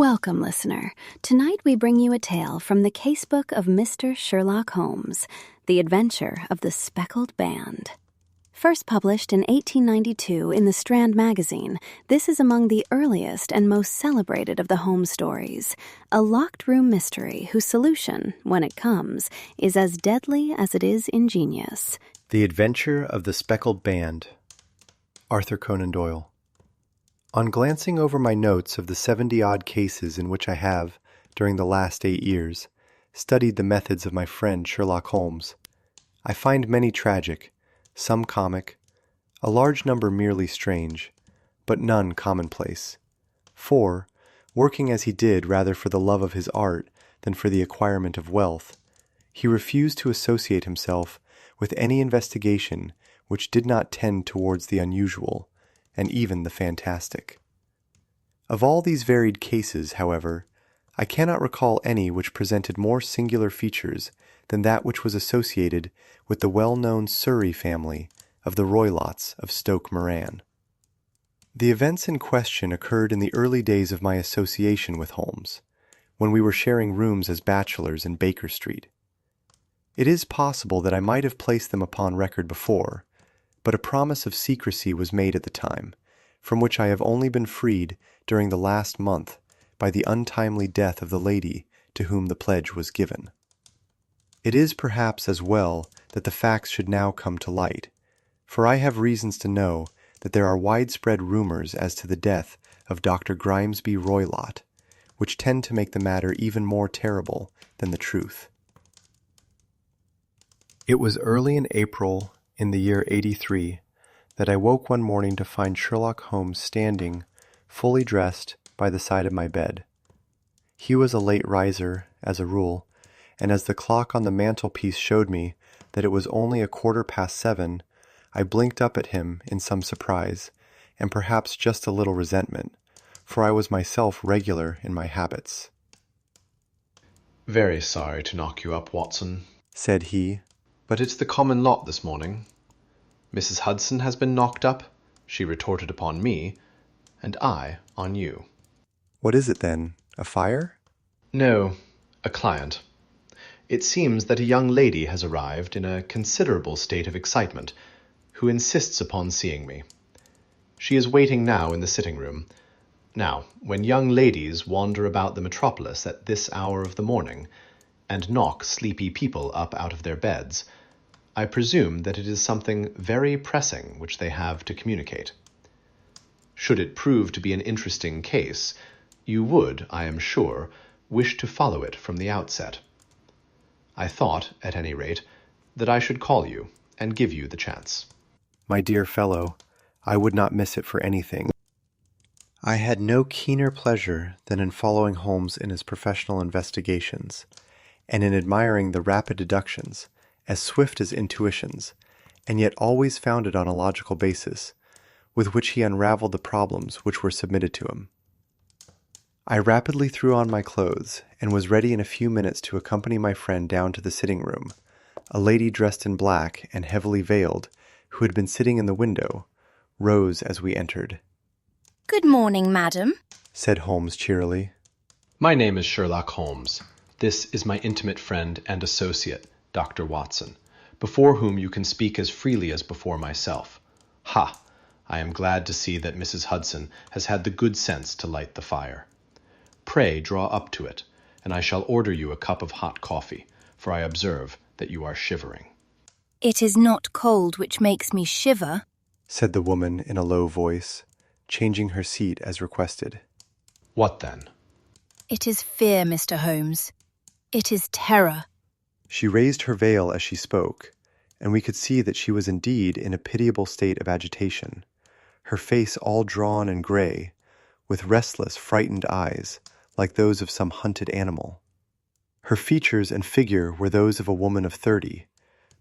Welcome, listener. Tonight we bring you a tale from the casebook of Mr. Sherlock Holmes, The Adventure of the Speckled Band. First published in 1892 in the Strand magazine, this is among the earliest and most celebrated of the Holmes stories, a locked room mystery whose solution, when it comes, is as deadly as it is ingenious. The Adventure of the Speckled Band. Arthur Conan Doyle. On glancing over my notes of the 70-odd cases in which I have, during the last 8 years, studied the methods of my friend Sherlock Holmes, I find many tragic, some comic, a large number merely strange, but none commonplace. For, working as he did rather for the love of his art than for the acquirement of wealth, he refused to associate himself with any investigation which did not tend towards the unusual, and even the fantastic. Of all these varied cases, however, I cannot recall any which presented more singular features than that which was associated with the well-known Surrey family of the Roylotts of Stoke Moran. The events in question occurred in the early days of my association with Holmes, when we were sharing rooms as bachelors in Baker Street. It is possible that I might have placed them upon record before, but a promise of secrecy was made at the time, from which I have only been freed during the last month by the untimely death of the lady to whom the pledge was given. It is perhaps as well that the facts should now come to light, for I have reasons to know that there are widespread rumors as to the death of Dr. Grimesby Roylott, which tend to make the matter even more terrible than the truth. It was early in April in the year 83 that I woke one morning to find Sherlock Holmes standing, fully dressed, by the side of my bed. He was a late riser, as a rule, and as the clock on the mantelpiece showed me that it was only 7:15, I blinked up at him in some surprise, and perhaps just a little resentment, for I was myself regular in my habits. "Very sorry to knock you up, Watson," said he, "but it's the common lot this morning. Mrs. Hudson has been knocked up, she retorted upon me, and I on you." "What is it then? A fire?" "No, a client. It seems that a young lady has arrived in a considerable state of excitement, who insists upon seeing me. She is waiting now in the sitting-room. Now, when young ladies wander about the metropolis at this hour of the morning, and knock sleepy people up out of their beds, I presume that it is something very pressing which they have to communicate. Should it prove to be an interesting case, you would, I am sure, wish to follow it from the outset. I thought, at any rate, that I should call you and give you the chance." My dear fellow, I would not miss it for anything. I had no keener pleasure than in following Holmes in his professional investigations, and in admiring the rapid deductions, as swift as intuitions, and yet always founded on a logical basis, with which he unraveled the problems which were submitted to him. I rapidly threw on my clothes, and was ready in a few minutes to accompany my friend down to the sitting-room. A lady dressed in black and heavily veiled, who had been sitting in the window, rose as we entered. "Good morning, madam," said Holmes cheerily. "My name is Sherlock Holmes. This is my intimate friend and associate, Dr. Watson, before whom you can speak as freely as before myself. Ha! I am glad to see that Mrs. Hudson has had the good sense to light the fire. Pray draw up to it, and I shall order you a cup of hot coffee, for I observe that you are shivering." "It is not cold which makes me shiver," said the woman in a low voice, changing her seat as requested. "What then?" "It is fear, Mr. Holmes. It is terror." She raised her veil as she spoke, and we could see that she was indeed in a pitiable state of agitation, her face all drawn and grey, with restless, frightened eyes, like those of some hunted animal. Her features and figure were those of a woman of 30,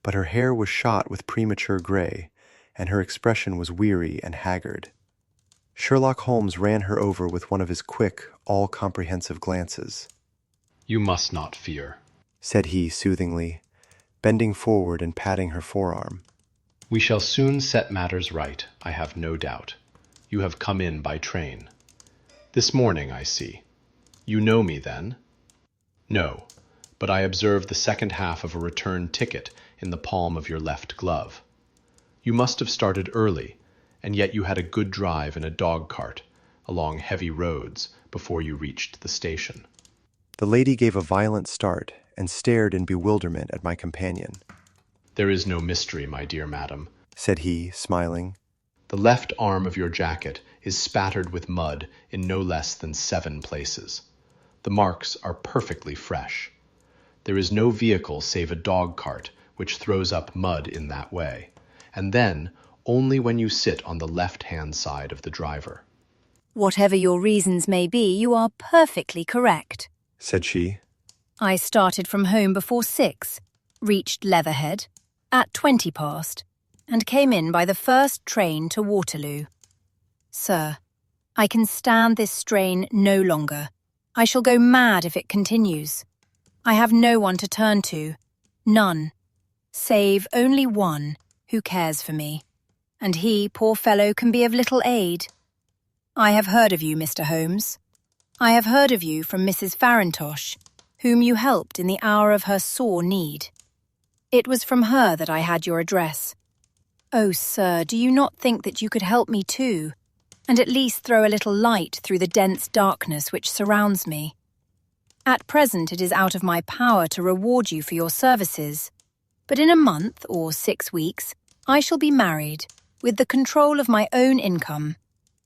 but her hair was shot with premature grey, and her expression was weary and haggard. Sherlock Holmes ran her over with one of his quick, all-comprehensive glances. "You must not fear," said he soothingly, bending forward and patting her forearm. "We shall soon set matters right, I have no doubt. You have come in by train. This morning, I see. You know me, then? No, but I observed the second half of a return ticket in the palm of your left glove. You must have started early, and yet you had a good drive in a dog-cart along heavy roads before you reached the station. The lady gave a violent start and stared in bewilderment at my companion. There is no mystery, my dear madam, said he, smiling. The left arm of your jacket is spattered with mud in no less than 7 places. The marks are perfectly fresh. There is no vehicle save a dog-cart which throws up mud in that way, and then only when you sit on the left-hand side of the driver. Whatever your reasons may be, you are perfectly correct, said she. I started from home before 6, reached Leatherhead at 20 past, and came in by the first train to Waterloo. Sir, I can stand this strain no longer. I shall go mad if it continues. I have no one to turn to, none, save only one who cares for me, and he, poor fellow, can be of little aid. I have heard of you, Mr. Holmes. I have heard of you from Mrs. Farintosh, whom you helped in the hour of her sore need. It was from her that I had your address. Oh, sir, do you not think that you could help me too, and at least throw a little light through the dense darkness which surrounds me? At present it is out of my power to reward you for your services, but in a month or 6 weeks I shall be married, with the control of my own income,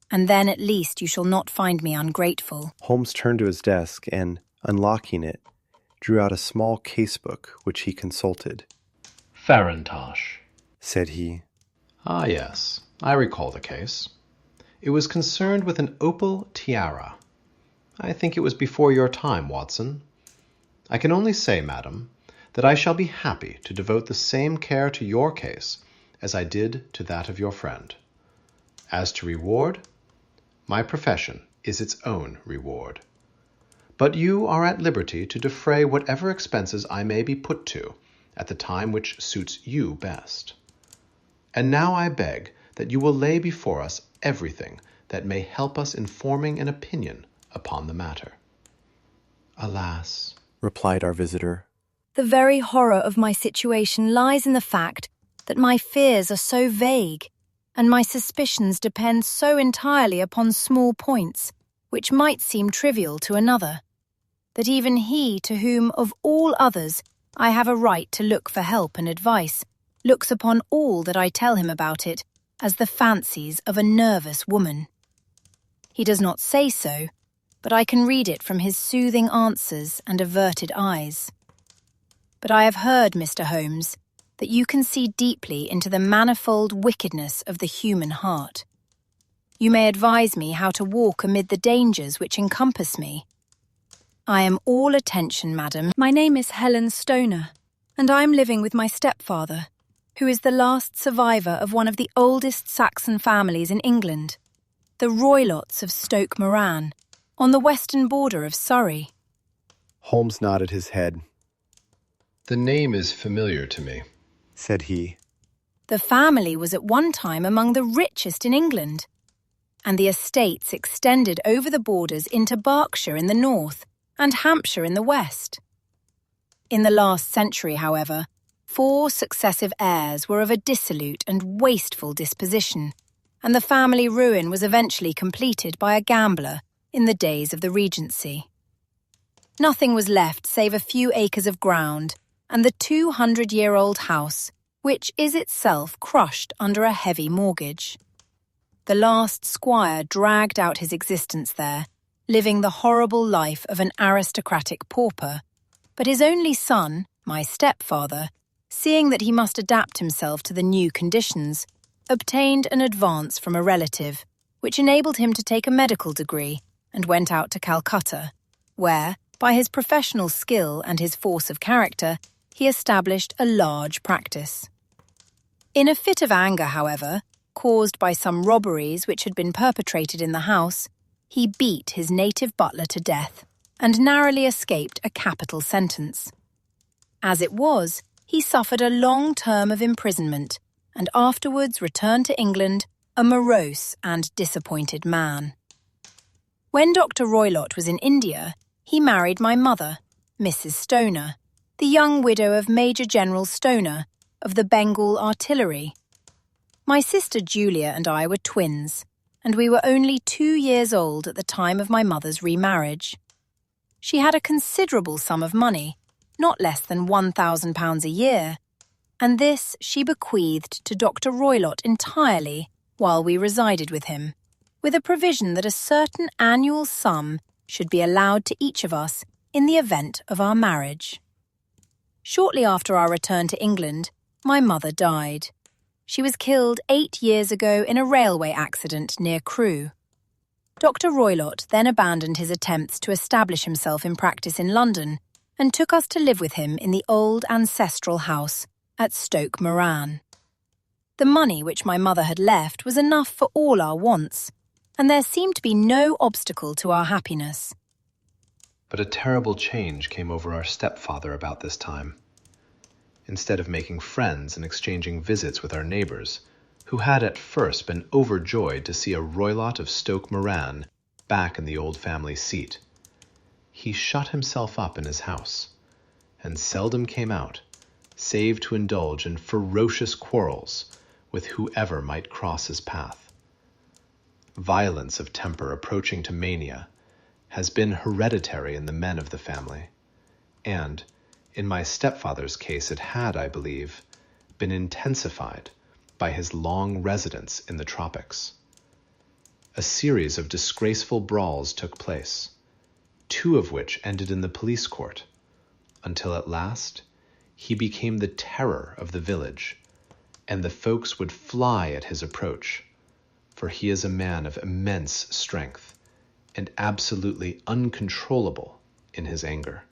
and then at least you shall not find me ungrateful. Holmes turned to his desk and, unlocking it, drew out a small casebook which he consulted. Farintosh, said he. Ah, yes, I recall the case. It was concerned with an opal tiara. I think it was before your time, Watson. I can only say, madam, that I shall be happy to devote the same care to your case as I did to that of your friend. As to reward, my profession is its own reward. But you are at liberty to defray whatever expenses I may be put to at the time which suits you best. And now I beg that you will lay before us everything that may help us in forming an opinion upon the matter. Alas, replied our visitor, the very horror of my situation lies in the fact that my fears are so vague, and my suspicions depend so entirely upon small points, which might seem trivial to another, that even he to whom of all others I have a right to look for help and advice looks upon all that I tell him about it as the fancies of a nervous woman. He does not say so, but I can read it from his soothing answers and averted eyes. But I have heard, Mr. Holmes, that you can see deeply into the manifold wickedness of the human heart. You may advise me how to walk amid the dangers which encompass me. I am all attention, madam. My name is Helen Stoner, and I am living with my stepfather, who is the last survivor of one of the oldest Saxon families in England, the Roylotts of Stoke Moran, on the western border of Surrey. Holmes nodded his head. the name is familiar to me, said he. The family was at one time among the richest in England, and the estates extended over the borders into Berkshire in the north and Hampshire in the west. In the last century, however, 4 successive heirs were of a dissolute and wasteful disposition, and the family ruin was eventually completed by a gambler in the days of the Regency. Nothing was left save a few acres of ground and the 200-year-old house, which is itself crushed under a heavy mortgage. The last squire dragged out his existence there, living the horrible life of an aristocratic pauper, but his only son, my stepfather, seeing that he must adapt himself to the new conditions, obtained an advance from a relative, which enabled him to take a medical degree and went out to Calcutta, where, by his professional skill and his force of character, he established a large practice. In a fit of anger, however, caused by some robberies which had been perpetrated in the house, he beat his native butler to death and narrowly escaped a capital sentence. As it was, he suffered a long term of imprisonment and afterwards returned to England a morose and disappointed man. When Dr. Roylott was in India, he married my mother, Mrs. Stoner, the young widow of Major General Stoner of the Bengal Artillery. My sister Julia and I were twins, and we were only 2 years old at the time of my mother's remarriage. She had a considerable sum of money, not less than £1,000 a year, and this she bequeathed to Dr. Roylott entirely while we resided with him, with a provision that a certain annual sum should be allowed to each of us in the event of our marriage. Shortly after our return to England, my mother died. She was killed 8 years ago in a railway accident near Crewe. Dr. Roylott then abandoned his attempts to establish himself in practice in London and took us to live with him in the old ancestral house at Stoke Moran. The money which my mother had left was enough for all our wants, and there seemed to be no obstacle to our happiness. But a terrible change came over our stepfather about this time. Instead of making friends and exchanging visits with our neighbours, who had at first been overjoyed to see a Roylott of Stoke Moran back in the old family seat, he shut himself up in his house, and seldom came out, save to indulge in ferocious quarrels with whoever might cross his path. Violence of temper approaching to mania has been hereditary in the men of the family, and, in my stepfather's case, it had, I believe, been intensified by his long residence in the tropics. A series of disgraceful brawls took place, 2 of which ended in the police court, until at last he became the terror of the village, and the folks would fly at his approach, for he is a man of immense strength and absolutely uncontrollable in his anger.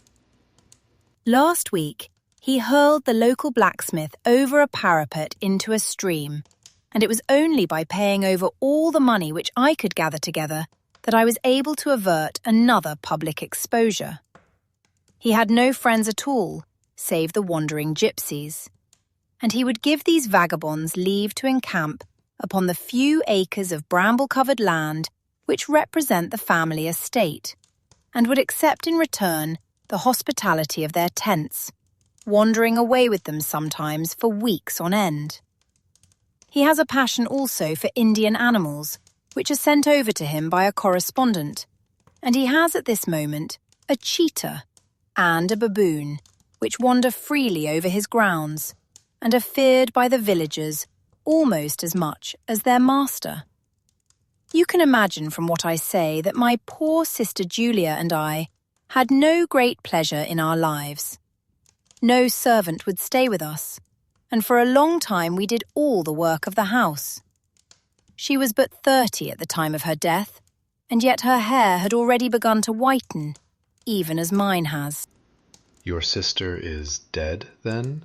Last week, he hurled the local blacksmith over a parapet into a stream, and it was only by paying over all the money which I could gather together that I was able to avert another public exposure. He had no friends at all, save the wandering gypsies, and he would give these vagabonds leave to encamp upon the few acres of bramble-covered land which represent the family estate, and would accept in return the hospitality of their tents, wandering away with them sometimes for weeks on end. He has a passion also for Indian animals, which are sent over to him by a correspondent, and he has at this moment a cheetah and a baboon, which wander freely over his grounds, and are feared by the villagers almost as much as their master. You can imagine from what I say that my poor sister Julia and I had no great pleasure in our lives. No servant would stay with us, and for a long time we did all the work of the house. She was but 30 at the time of her death, and yet her hair had already begun to whiten, even as mine has. Your sister is dead, then?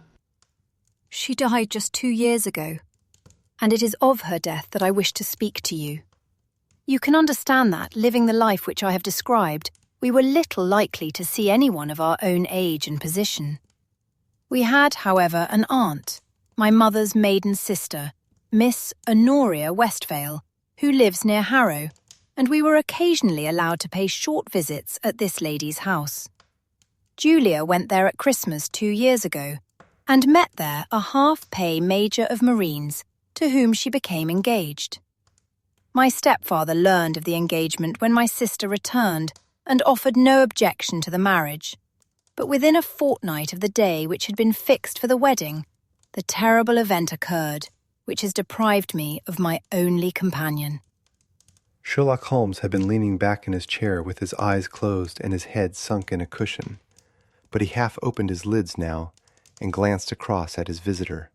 She died just 2 years ago, and it is of her death that I wish to speak to you. You can understand that, living the life which I have described, we were little likely to see anyone of our own age and position. We had, however, an aunt, my mother's maiden sister, Miss Honoria Westvale, who lives near Harrow, and we were occasionally allowed to pay short visits at this lady's house. Julia went there at Christmas 2 years ago, and met there a half-pay Major of Marines, to whom she became engaged. My stepfather learned of the engagement when my sister returned, and offered no objection to the marriage. But within a fortnight of the day which had been fixed for the wedding, the terrible event occurred, which has deprived me of my only companion. Sherlock Holmes had been leaning back in his chair with his eyes closed and his head sunk in a cushion, but he half opened his lids now and glanced across at his visitor.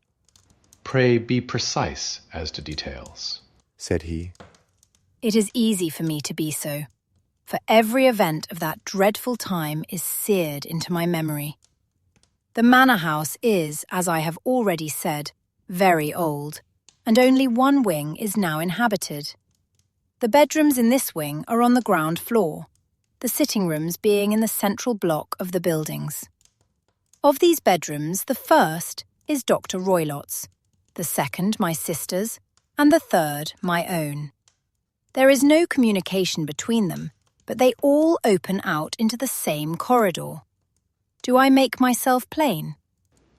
Pray be precise as to details, said he. It is easy for me to be so, for every event of that dreadful time is seared into my memory. The manor house is, as I have already said, very old, and only one wing is now inhabited. The bedrooms in this wing are on the ground floor, the sitting rooms being in the central block of the buildings. Of these bedrooms, the first is Dr. Roylott's, the second my sister's, and the third my own. There is no communication between them, but they all open out into the same corridor. Do I make myself plain?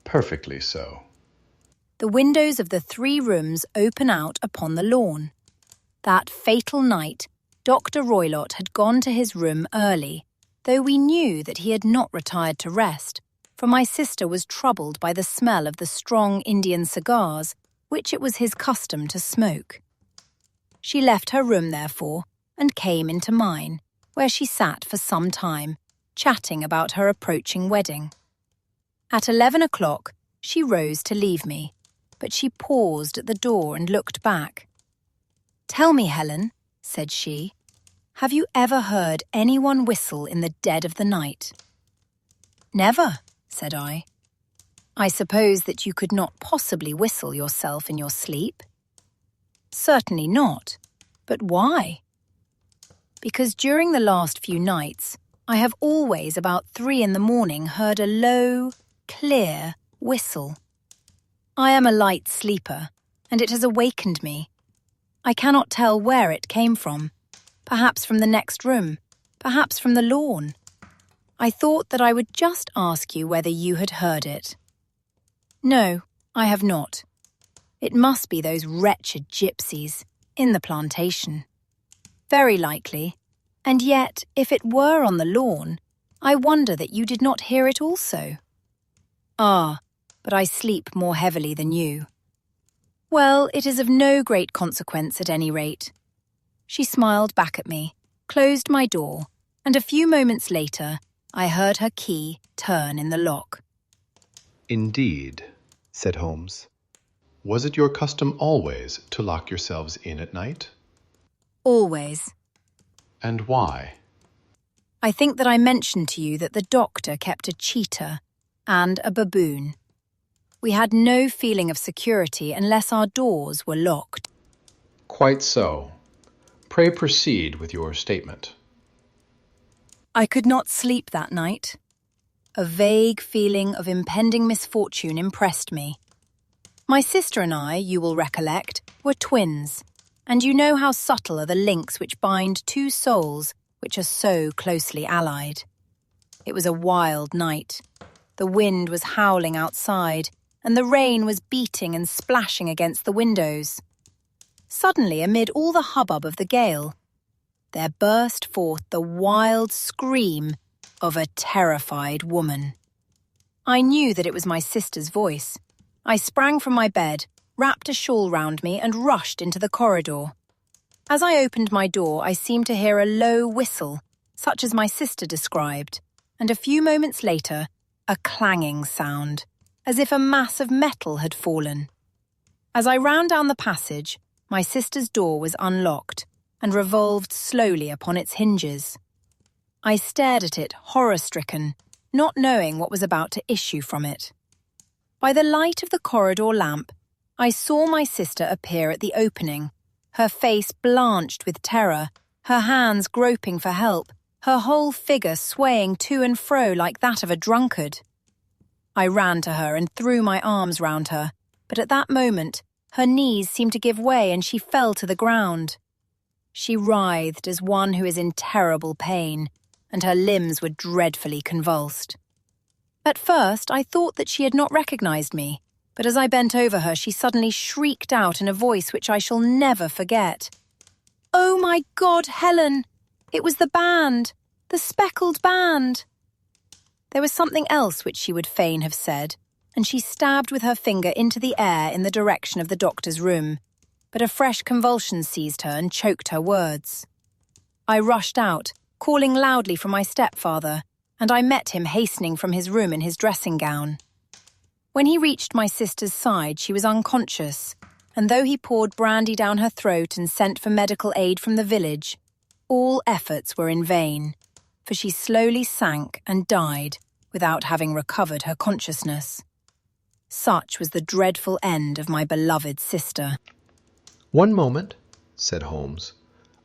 Perfectly so. The windows of the 3 rooms open out upon the lawn. That fatal night, Dr. Roylott had gone to his room early, though we knew that he had not retired to rest, for my sister was troubled by the smell of the strong Indian cigars which it was his custom to smoke. She left her room, therefore, and came into mine, where she sat for some time, chatting about her approaching wedding. At 11 o'clock, she rose to leave me, but she paused at the door and looked back. "Tell me, Helen," said she, "have you ever heard anyone whistle in the dead of the night?" "Never," said I. "I suppose that you could not possibly whistle yourself in your sleep?" "Certainly not. But why?" "Because during the last few nights, I have always about 3 in the morning heard a low, clear whistle. I am a light sleeper, and it has awakened me. I cannot tell where it came from. Perhaps from the next room, perhaps from the lawn. I thought that I would just ask you whether you had heard it." "No, I have not. It must be those wretched gypsies in the plantation." "Very likely. And yet, if it were on the lawn, I wonder that you did not hear it also." "Ah, but I sleep more heavily than you." "Well, it is of no great consequence at any rate." She smiled back at me, closed my door, and a few moments later I heard her key turn in the lock. Indeed, said Holmes. Was it your custom always to lock yourselves in at night? "Always." And why? "I think that I mentioned to you that the doctor kept a cheetah and a baboon. We had no feeling of security unless our doors were locked." Quite so. Pray proceed with your statement. I could not sleep that night. A vague feeling of impending misfortune impressed me. My sister and I, you will recollect, were twins, and you know how subtle are the links which bind 2 souls which are so closely allied. It was a wild night. The wind was howling outside, and the rain was beating and splashing against the windows. Suddenly, amid all the hubbub of the gale, there burst forth the wild scream of a terrified woman. I knew that it was my sister's voice. I sprang from my bed, wrapped a shawl round me, and rushed into the corridor. As I opened my door, I seemed to hear a low whistle, such as my sister described, and a few moments later, a clanging sound, as if a mass of metal had fallen. As I ran down the passage, my sister's door was unlocked and revolved slowly upon its hinges. I stared at it, horror-stricken, not knowing what was about to issue from it. By the light of the corridor lamp, I saw my sister appear at the opening, her face blanched with terror, her hands groping for help, her whole figure swaying to and fro like that of a drunkard. I ran to her and threw my arms round her, but at that moment, her knees seemed to give way and she fell to the ground. She writhed as one who is in terrible pain, and her limbs were dreadfully convulsed. At first, I thought that she had not recognized me, but as I bent over her, she suddenly shrieked out in a voice which I shall never forget. "Oh my God, Helen! It was the band! The Speckled band!" There was something else which she would fain have said, and she stabbed with her finger into the air in the direction of the doctor's room, but a fresh convulsion seized her and choked her words. I rushed out, calling loudly for my stepfather, and I met him hastening from his room in his dressing gown. When he reached my sister's side, she was unconscious, and though he poured brandy down her throat and sent for medical aid from the village, all efforts were in vain, for she slowly sank and died without having recovered her consciousness. Such was the dreadful end of my beloved sister. One moment, said Holmes.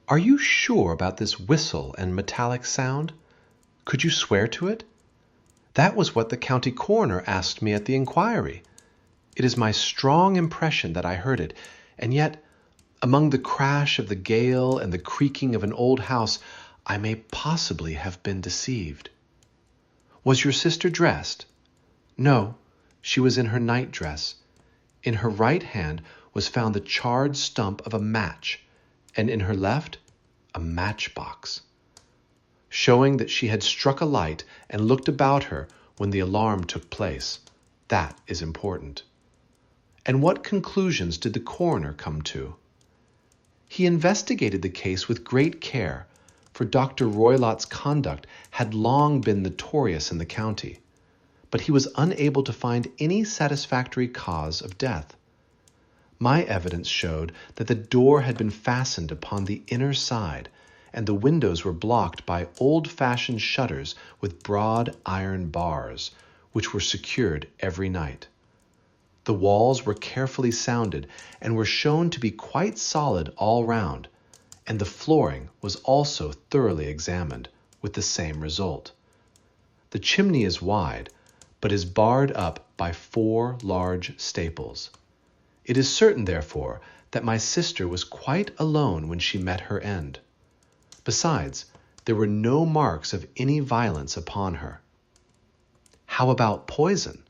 Are you sure about this whistle and metallic sound? Could you swear to it? That was what the county coroner asked me at the inquiry. It is my strong impression that I heard it, and yet, among the crash of the gale and the creaking of an old house, I may possibly have been deceived. Was your sister dressed? No, she was in her night-dress. In her right hand was found the charred stump of a match, and in her left, a matchbox, showing that she had struck a light and looked about her when the alarm took place. That is important. And what conclusions did the coroner come to? He investigated the case with great care, for Dr. Roylott's conduct had long been notorious in the county, but he was unable to find any satisfactory cause of death. My evidence showed that the door had been fastened upon the inner side, and the windows were blocked by old-fashioned shutters with broad iron bars, which were secured every night. The walls were carefully sounded and were shown to be quite solid all round, and the flooring was also thoroughly examined, with the same result. The chimney is wide, but is barred up by 4 large staples. It is certain, therefore, that my sister was quite alone when she met her end. Besides, there were no marks of any violence upon her. How about poison?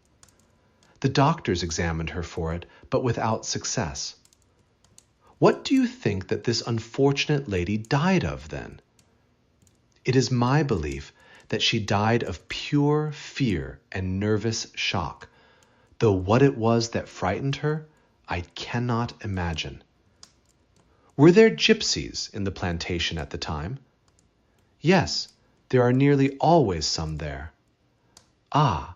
The doctors examined her for it, but without success. What do you think that this unfortunate lady died of, then? It is my belief that she died of pure fear and nervous shock, though what it was that frightened her, I cannot imagine. Were there gypsies in the plantation at the time? Yes, there are nearly always some there. Ah,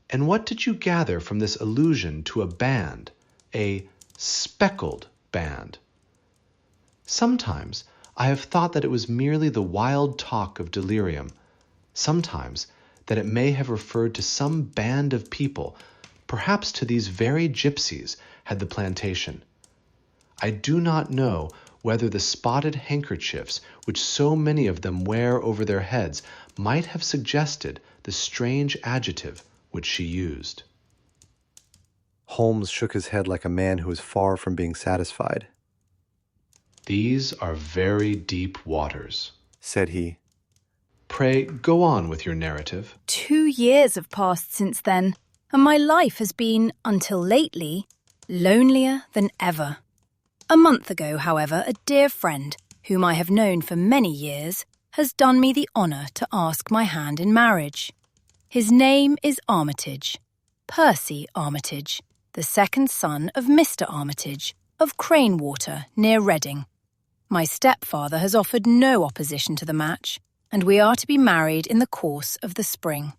and what did you gather from this allusion to a band, a speckled band? Sometimes I have thought that it was merely the wild talk of delirium, sometimes that it may have referred to some band of people, perhaps to these very gypsies had the plantation. I do not know whether the spotted handkerchiefs which so many of them wear over their heads might have suggested the strange adjective which she used. Holmes shook his head like a man who was far from being satisfied. "These are very deep waters," said he. "Pray go on with your narrative." 2 years have passed since then, and my life has been, until lately, lonelier than ever. A month ago, however, a dear friend, whom I have known for many years, has done me the honour to ask my hand in marriage. His name is Armitage, Percy Armitage, the second son of Mr. Armitage, of Cranewater, near Reading. My stepfather has offered no opposition to the match, and we are to be married in the course of the spring.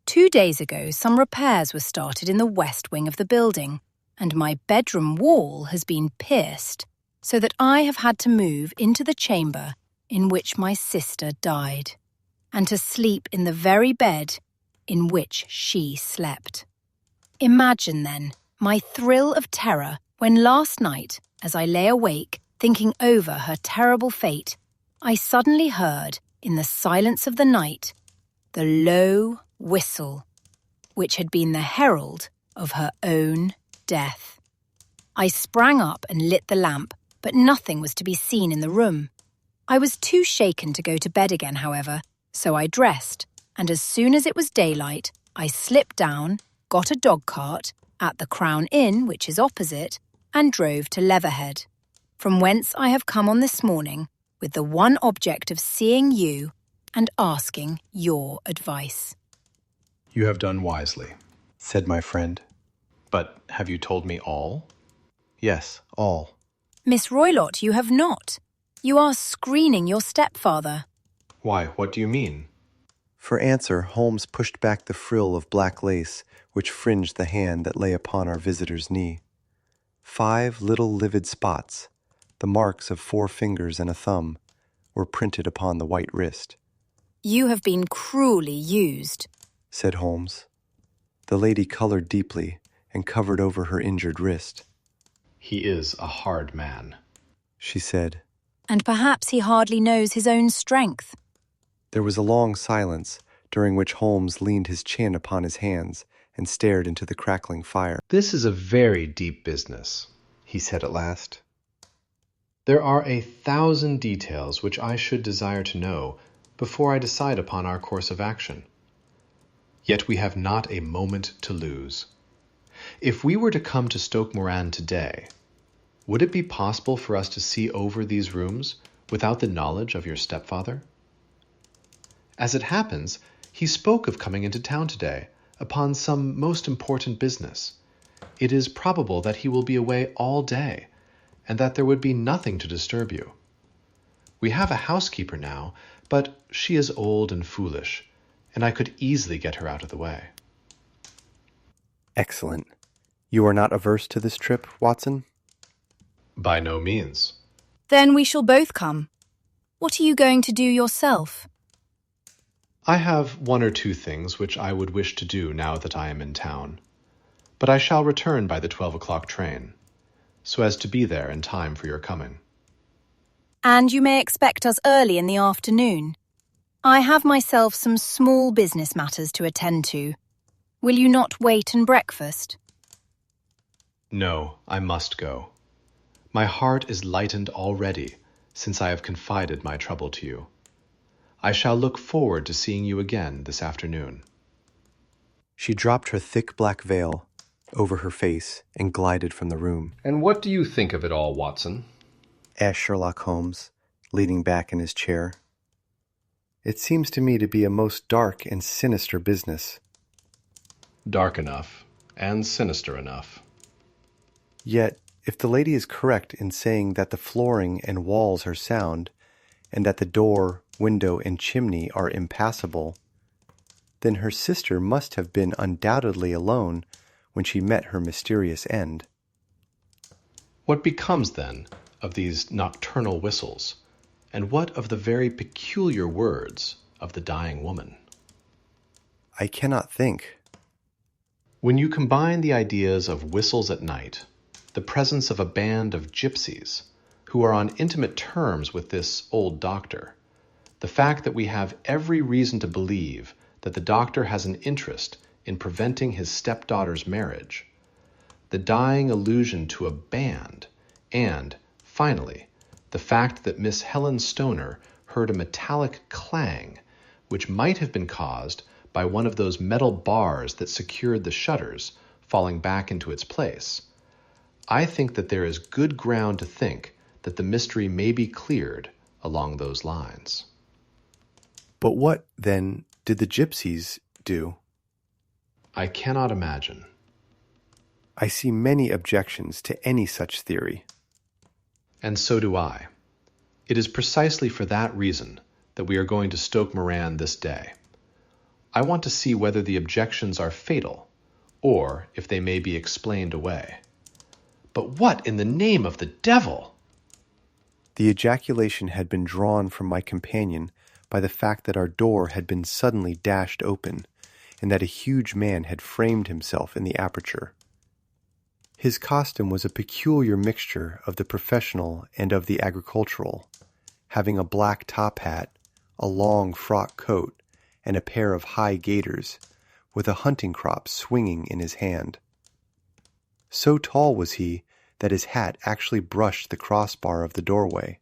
2 days ago, some repairs were started in the west wing of the building, and my bedroom wall has been pierced, so that I have had to move into the chamber in which my sister died, and to sleep in the very bed in which she slept. Imagine, then, my thrill of terror when last night, as I lay awake, thinking over her terrible fate, I suddenly heard, in the silence of the night, the low whistle, which had been the herald of her own death. I sprang up and lit the lamp, but nothing was to be seen in the room. I was too shaken to go to bed again, however, so I dressed, and as soon as it was daylight, I slipped down, got a dog-cart at the Crown Inn, which is opposite, and drove to Leatherhead, from whence I have come on this morning with the one object of seeing you and asking your advice. "You have done wisely," said my friend. "But have you told me all?" Yes, all. Miss Roylott, you have not. You are screening your stepfather. "Why, what do you mean?" For answer, Holmes pushed back the frill of black lace which fringed the hand that lay upon our visitor's knee. 5 little livid spots, the marks of 4 fingers and a thumb, were printed upon the white wrist. You have been cruelly used, said Holmes. The lady colored deeply and covered over her injured wrist. "He is a hard man," she said. And perhaps he hardly knows his own strength. There was a long silence, during which Holmes leaned his chin upon his hands and stared into the crackling fire. "This is a very deep business," he said at last. There are 1,000 details which I should desire to know before I decide upon our course of action. Yet we have not a moment to lose. If we were to come to Stoke Moran today, would it be possible for us to see over these rooms without the knowledge of your stepfather? As it happens, he spoke of coming into town today upon some most important business. It is probable that he will be away all day, and that there would be nothing to disturb you. We have a housekeeper now, but she is old and foolish, and I could easily get her out of the way. Excellent. You are not averse to this trip, Watson? By no means. Then we shall both come. What are you going to do yourself? I have 1 or 2 things which I would wish to do now that I am in town, but I shall return by the 12 o'clock train, so as to be there in time for your coming. And you may expect us early in the afternoon. I have myself some small business matters to attend to. Will you not wait and breakfast? No, I must go. My heart is lightened already, since I have confided my trouble to you. I shall look forward to seeing you again this afternoon. She dropped her thick black veil over her face and glided from the room. And what do you think of it all, Watson? Asked Sherlock Holmes, leaning back in his chair. It seems to me to be a most dark and sinister business. Dark enough, and sinister enough. Yet, if the lady is correct in saying that the flooring and walls are sound, and that the door, window, and chimney are impassable, then her sister must have been undoubtedly alone when she met her mysterious end. What becomes, then, of these nocturnal whistles, and what of the very peculiar words of the dying woman? I cannot think. When you combine the ideas of whistles at night, the presence of a band of gypsies who are on intimate terms with this old doctor, the fact that we have every reason to believe that the doctor has an interest in preventing his stepdaughter's marriage, the dying allusion to a band, and, finally, the fact that Miss Helen Stoner heard a metallic clang which might have been caused by one of those metal bars that secured the shutters falling back into its place, I think that there is good ground to think that the mystery may be cleared along those lines. But what, then, did the gypsies do? I cannot imagine. I see many objections to any such theory. And so do I. It is precisely for that reason that we are going to Stoke Moran this day. I want to see whether the objections are fatal, or if they may be explained away. But what in the name of the devil? The ejaculation had been drawn from my companion by the fact that our door had been suddenly dashed open, and that a huge man had framed himself in the aperture. His costume was a peculiar mixture of the professional and of the agricultural, having a black top hat, a long frock coat, and a pair of high gaiters, with a hunting crop swinging in his hand. So tall was he that his hat actually brushed the crossbar of the doorway,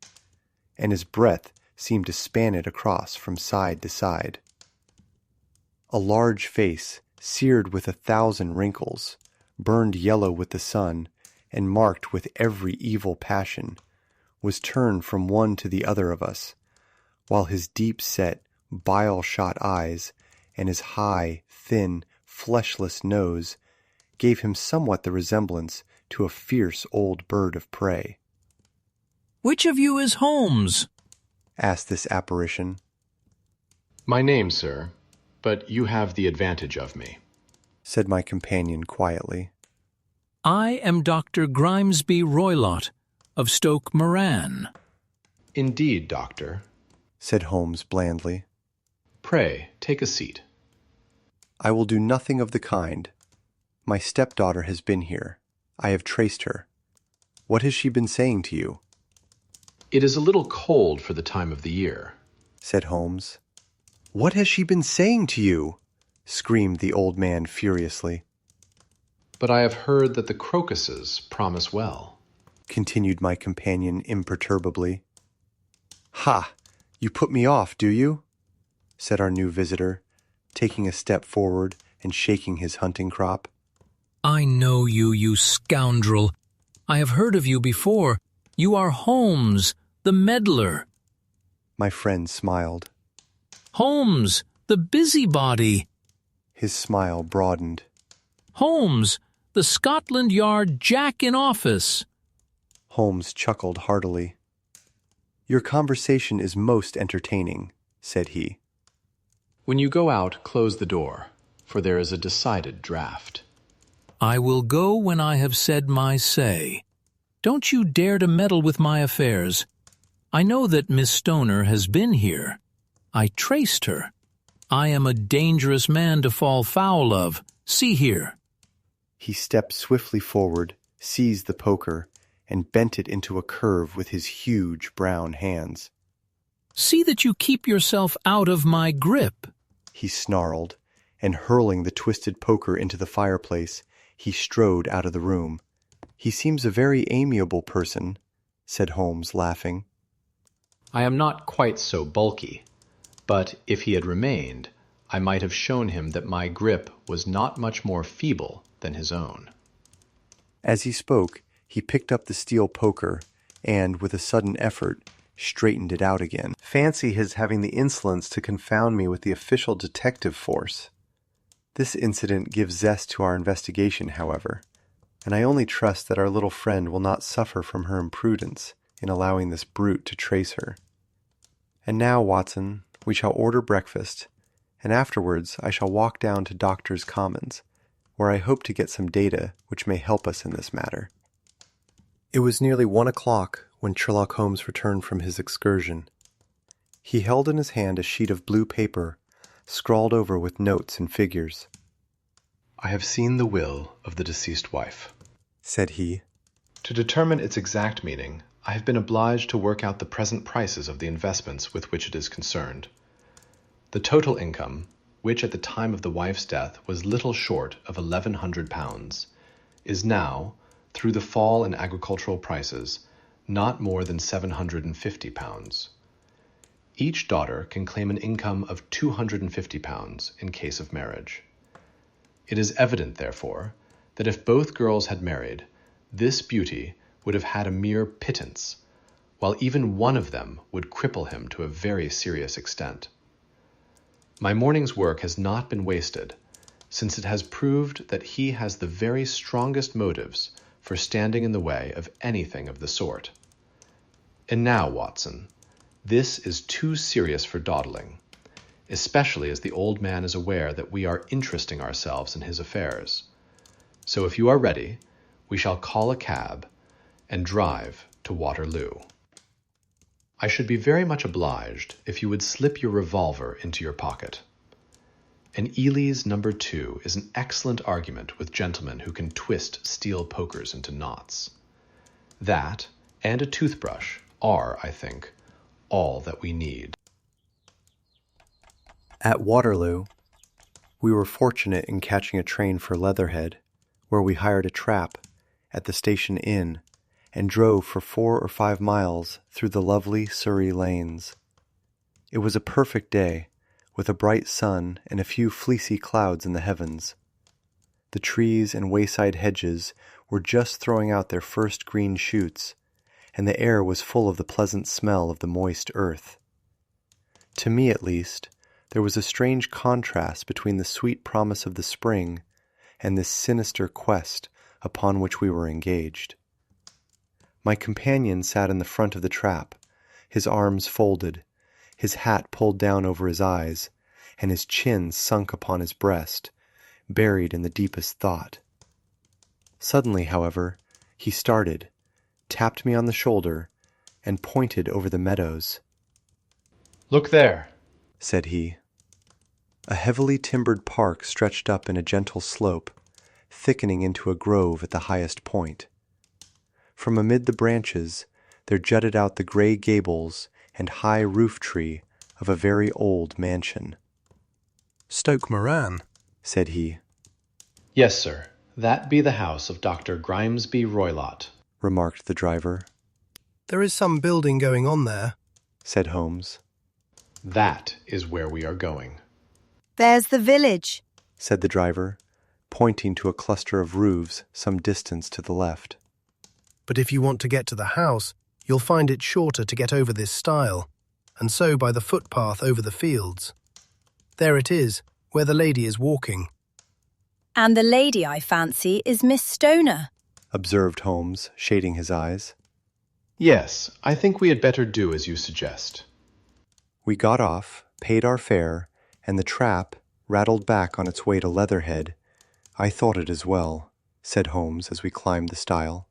and his breadth seemed to span it across from side to side. A large face, seared with 1,000 wrinkles, burned yellow with the sun, and marked with every evil passion, was turned from one to the other of us, while his deep-set, bile-shot eyes and his high, thin, fleshless nose gave him somewhat the resemblance to a fierce old bird of prey. "Which of you is Holmes?" asked this apparition. My name, sir, but you have the advantage of me, said my companion quietly. "I am Dr. Grimesby Roylott of Stoke Moran." Indeed, doctor, said Holmes blandly. Pray, take a seat. I will do nothing of the kind. My stepdaughter has been here. I have traced her. What has she been saying to you? It is a little cold for the time of the year, said Holmes. What has she been saying to you? Screamed the old man furiously. But I have heard that the crocuses promise well. continued my companion imperturbably. "Ha! You put me off, do you?" said our new visitor, taking a step forward and shaking his hunting crop. I know you, you scoundrel. I have heard of you before. You are Holmes, the meddler. My friend smiled. Holmes, the busybody. His smile broadened. Holmes, the Scotland Yard Jack in office. Holmes chuckled heartily. "Your conversation is most entertaining," said he. When you go out, close the door, for there is a decided draught. I will go when I have said my say. Don't you dare to meddle with my affairs. I know that Miss Stoner has been here. I traced her. I am a dangerous man to fall foul of. See here." He stepped swiftly forward, seized the poker, and bent it into a curve with his huge brown hands. See that you keep yourself out of my grip. He snarled, and hurling the twisted poker into the fireplace, he strode out of the room. "He seems a very amiable person," said Holmes, laughing. I am not quite so bulky, but if he had remained, I might have shown him that my grip was not much more feeble than his own. As he spoke, he picked up the steel poker and, with a sudden effort, straightened it out again. Fancy his having the insolence to confound me with the official detective force. This incident gives zest to our investigation, however, and I only trust that our little friend will not suffer from her imprudence in allowing this brute to trace her. And now, Watson, we shall order breakfast, and afterwards I shall walk down to Doctors' Commons, where I hope to get some data which may help us in this matter. It was nearly 1 o'clock when Sherlock Holmes returned from his excursion. He held in his hand a sheet of blue paper, scrawled over with notes and figures. I have seen the will of the deceased wife, said he. To determine its exact meaning, I have been obliged to work out the present prices of the investments with which it is concerned. The total income, which at the time of the wife's death was little short of £1,100, is now, through the fall in agricultural prices, not more than £750. Each daughter can claim an income of £250 in case of marriage. It is evident, therefore, that if both girls had married, this beauty would have had a mere pittance, while even one of them would cripple him to a very serious extent. My morning's work has not been wasted, since it has proved that he has the very strongest motives for standing in the way of anything of the sort. And now, Watson, this is too serious for dawdling, especially as the old man is aware that we are interesting ourselves in his affairs. So if you are ready, we shall call a cab and drive to Waterloo. I should be very much obliged if you would slip your revolver into your pocket. An Ely's No. 2 is an excellent argument with gentlemen who can twist steel pokers into knots. That, and a toothbrush, are, I think, all that we need. At Waterloo, we were fortunate in catching a train for Leatherhead, where we hired a trap at the station inn and drove for 4 or 5 miles through the lovely Surrey lanes. It was a perfect day, with a bright sun and a few fleecy clouds in the heavens. The trees and wayside hedges were just throwing out their first green shoots, and the air was full of the pleasant smell of the moist earth. To me, at least, there was a strange contrast between the sweet promise of the spring and this sinister quest upon which we were engaged. My companion sat in the front of the trap, his arms folded, his hat pulled down over his eyes, and his chin sunk upon his breast, buried in the deepest thought. Suddenly, however, he started, tapped me on the shoulder, and pointed over the meadows. "Look there," said he. A heavily timbered park stretched up in a gentle slope, thickening into a grove at the highest point. From amid the branches there jutted out the gray gables and high roof tree of a very old mansion. "Stoke Moran," said he. "Yes, sir, that be the house of Dr. Grimesby Roylott." remarked the driver. There is some building going on there, said Holmes. That is where we are going, There's the village. said the driver, pointing to a cluster of roofs some distance to the left. but if you want to get to the house, you'll find it shorter to get over this stile, and so by the footpath over the fields. There it is, where the lady is walking, And the lady, I fancy, is Miss Stoner. observed Holmes, shading his eyes. Yes, I think we had better do as you suggest. We got off, paid our fare, and the trap rattled back on its way to Leatherhead. I thought it as well, said Holmes as we climbed the stile.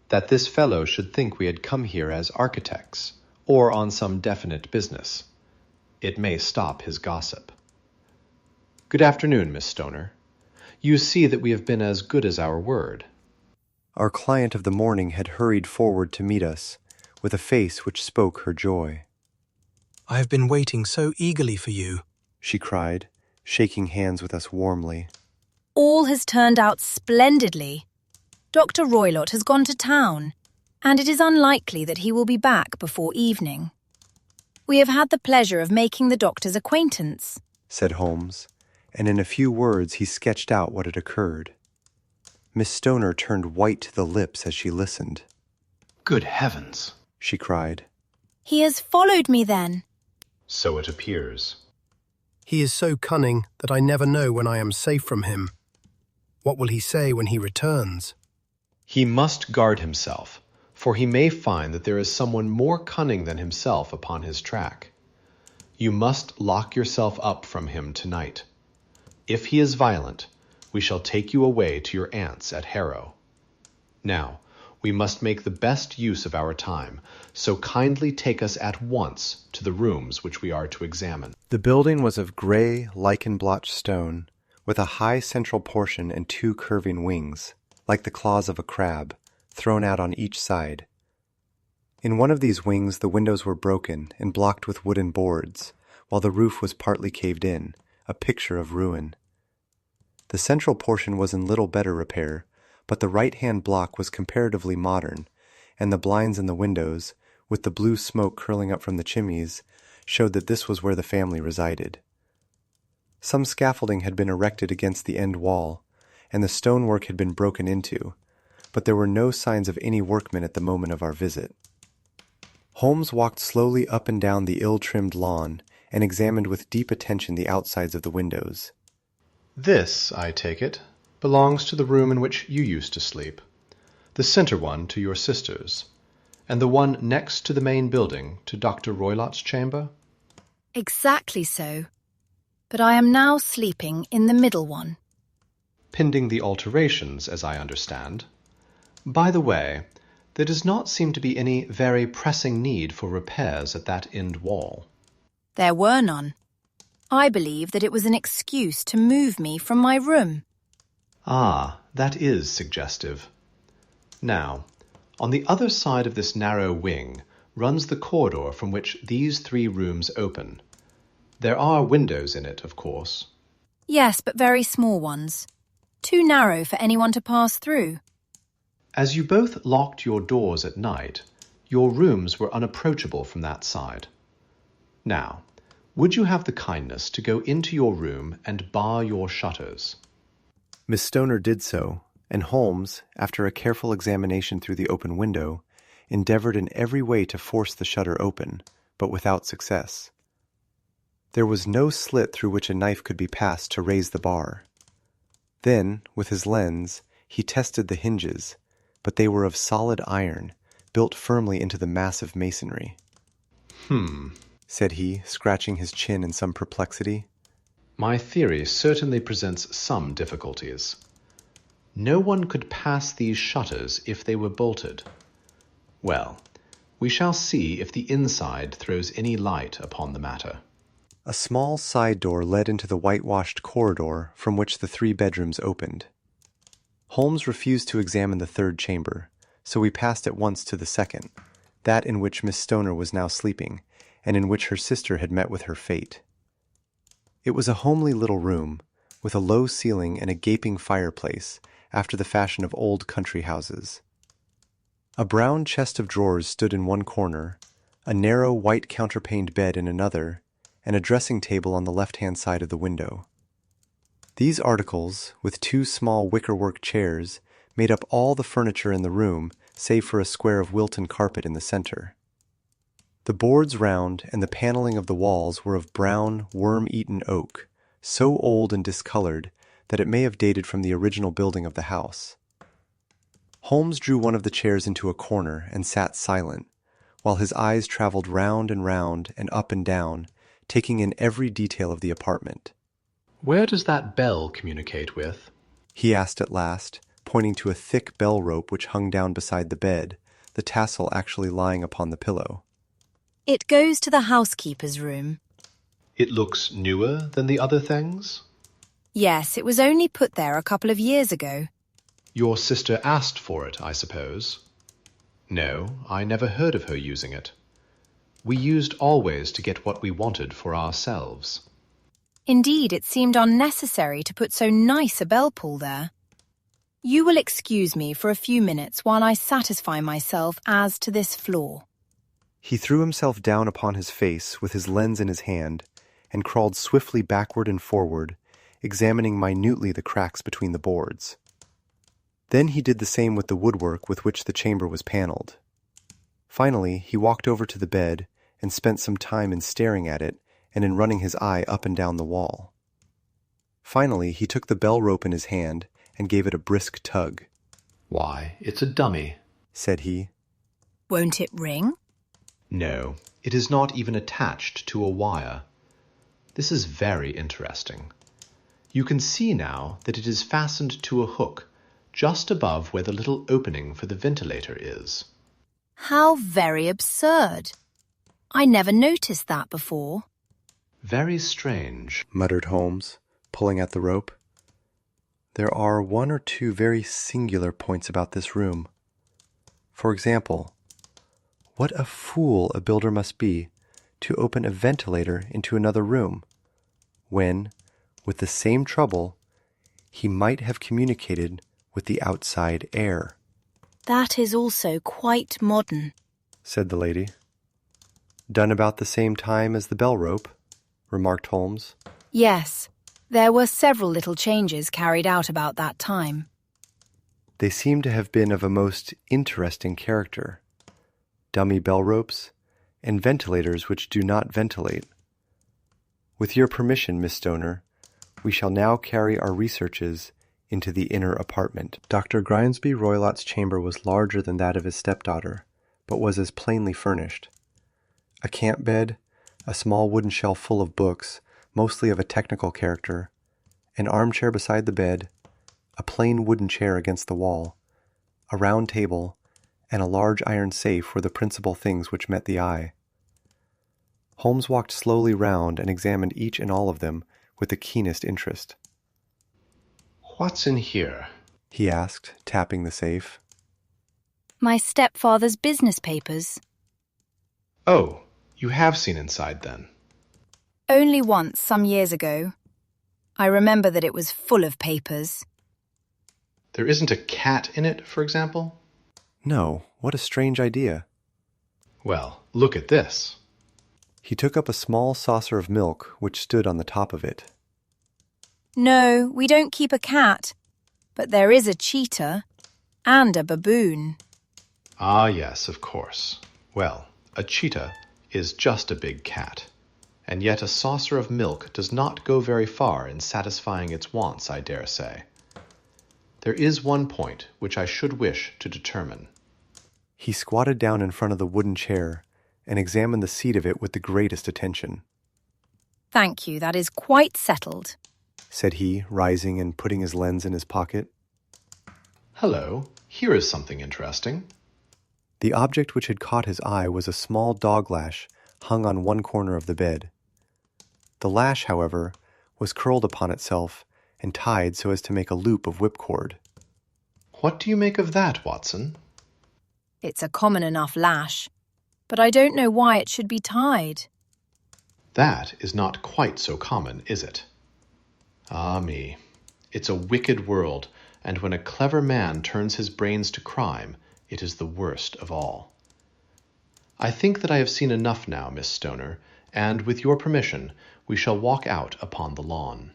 That this fellow should think we had come here as architects, or on some definite business. It may stop his gossip. Good afternoon, Miss Stoner. You see that we have been as good as our word. Our client of the morning had hurried forward to meet us, with a face which spoke her joy. I have been waiting so eagerly for you, She cried, shaking hands with us warmly. All has turned out splendidly. Dr. Roylott has gone to town, and it is unlikely that he will be back before evening. We have had the pleasure of making the doctor's acquaintance, said Holmes, and in a few words he sketched out what had occurred. Miss Stoner turned white to the lips as she listened. Good heavens! She cried. He has followed me then. So it appears. He is so cunning that I never know when I am safe from him. What will he say when he returns? He must guard himself, for he may find that there is someone more cunning than himself upon his track. You must lock yourself up from him tonight. If he is violent, we shall take you away to your aunt's at Harrow. Now, we must make the best use of our time, so kindly take us at once to the rooms which we are to examine. The building was of gray, lichen-blotched stone, with a high central portion and two curving wings, like the claws of a crab, thrown out on each side. In one of these wings the windows were broken and blocked with wooden boards, while the roof was partly caved in, a picture of ruin. The central portion was in little better repair, but the right-hand block was comparatively modern, and the blinds in the windows, with the blue smoke curling up from the chimneys, showed that this was where the family resided. Some scaffolding had been erected against the end wall, and the stonework had been broken into, but there were no signs of any workmen at the moment of our visit. Holmes walked slowly up and down the ill-trimmed lawn and examined with deep attention the outsides of the windows. This, I take it, belongs to the room in which you used to sleep, the center one to your sister's, and the one next to the main building to Dr. Roylott's chamber? Exactly so. But I am now sleeping in the middle one. Pending the alterations, as I understand. By the way, there does not seem to be any very pressing need for repairs at that end wall. There were none. I believe that it was an excuse to move me from my room. Ah, that is suggestive. Now, on the other side of this narrow wing runs the corridor from which these three rooms open. There are windows in it, of course. Yes, but very small ones. Too narrow for anyone to pass through. As you both locked your doors at night, your rooms were unapproachable from that side. Now, would you have the kindness to go into your room and bar your shutters? Miss Stoner did so, and Holmes, after a careful examination through the open window, endeavored in every way to force the shutter open, but without success. There was no slit through which a knife could be passed to raise the bar. Then, with his lens, he tested the hinges, but they were of solid iron, built firmly into the massive masonry. Said he, scratching his chin in some perplexity. My theory certainly presents some difficulties. No one could pass these shutters if they were bolted. Well, we shall see if the inside throws any light upon the matter. A small side door led into the whitewashed corridor from which the three bedrooms opened. Holmes refused to examine the third chamber, so we passed at once to the second, that in which Miss Stoner was now sleeping, and in which her sister had met with her fate. It was a homely little room, with a low ceiling and a gaping fireplace, after the fashion of old country houses. A brown chest of drawers stood in one corner, a narrow white counterpaned bed in another, and a dressing table on the left-hand side of the window. These articles, with two small wickerwork chairs, made up all the furniture in the room, save for a square of Wilton carpet in the center. The boards round and the paneling of the walls were of brown, worm-eaten oak, so old and discolored that it may have dated from the original building of the house. Holmes drew one of the chairs into a corner and sat silent, while his eyes traveled round and up and down, taking in every detail of the apartment. Where does that bell communicate with? He asked at last, pointing to a thick bell rope which hung down beside the bed, the tassel actually lying upon the pillow. It goes to the housekeeper's room. It looks newer than the other things? Yes, it was only put there a couple of years ago. Your sister asked for it, I suppose? No, I never heard of her using it. We used always to get what we wanted for ourselves. Indeed, it seemed unnecessary to put so nice a bell pull there. You will excuse me for a few minutes while I satisfy myself as to this floor. He threw himself down upon his face with his lens in his hand and crawled swiftly backward and forward, examining minutely the cracks between the boards. Then he did the same with the woodwork with which the chamber was paneled. Finally, he walked over to the bed and spent some time in staring at it and in running his eye up and down the wall. Finally, he took the bell rope in his hand and gave it a brisk tug. Why, it's a dummy, said he. Won't it ring? No, it is not even attached to a wire. This is very interesting. You can see now that it is fastened to a hook just above where the little opening for the ventilator is. How very absurd. I never noticed that before. Very strange, muttered Holmes, pulling at the rope. There are one or two very singular points about this room. For example, what a fool a builder must be to open a ventilator into another room, when, with the same trouble, he might have communicated with the outside air. That is also quite modern, said the lady. Done about the same time as the bell rope, remarked Holmes. Yes, there were several little changes carried out about that time. They seem to have been of a most interesting character. Dummy bell ropes, and ventilators which do not ventilate. With your permission, Miss Stoner, we shall now carry our researches into the inner apartment. Dr. Grimesby Roylott's chamber was larger than that of his stepdaughter, but was as plainly furnished. A camp bed, a small wooden shelf full of books, mostly of a technical character, an armchair beside the bed, a plain wooden chair against the wall, a round table, and a large iron safe were the principal things which met the eye. Holmes walked slowly round and examined each and all of them with the keenest interest. What's in here? He asked, tapping the safe. My stepfather's business papers. Oh, you have seen inside then? Only once, some years ago. I remember that it was full of papers. There isn't a cat in it, for example? No, what a strange idea. Well, look at this. He took up a small saucer of milk which stood on the top of it. No, we don't keep a cat, but there is a cheetah and a baboon. Ah, yes, of course. Well, a cheetah is just a big cat, and yet a saucer of milk does not go very far in satisfying its wants, I dare say. There is one point which I should wish to determine. He squatted down in front of the wooden chair and examined the seat of it with the greatest attention. Thank you, that is quite settled, said he, rising and putting his lens in his pocket. Hello, here is something interesting. The object which had caught his eye was a small dog lash hung on one corner of the bed. The lash, however, was curled upon itself and tied so as to make a loop of whipcord. What do you make of that, Watson? It's a common enough lash, but I don't know why it should be tied. That is not quite so common, is it? Ah me, it's a wicked world, and when a clever man turns his brains to crime, It is the worst of all. I think that I have seen enough now, Miss Stoner, and with your permission, we shall walk out upon the lawn.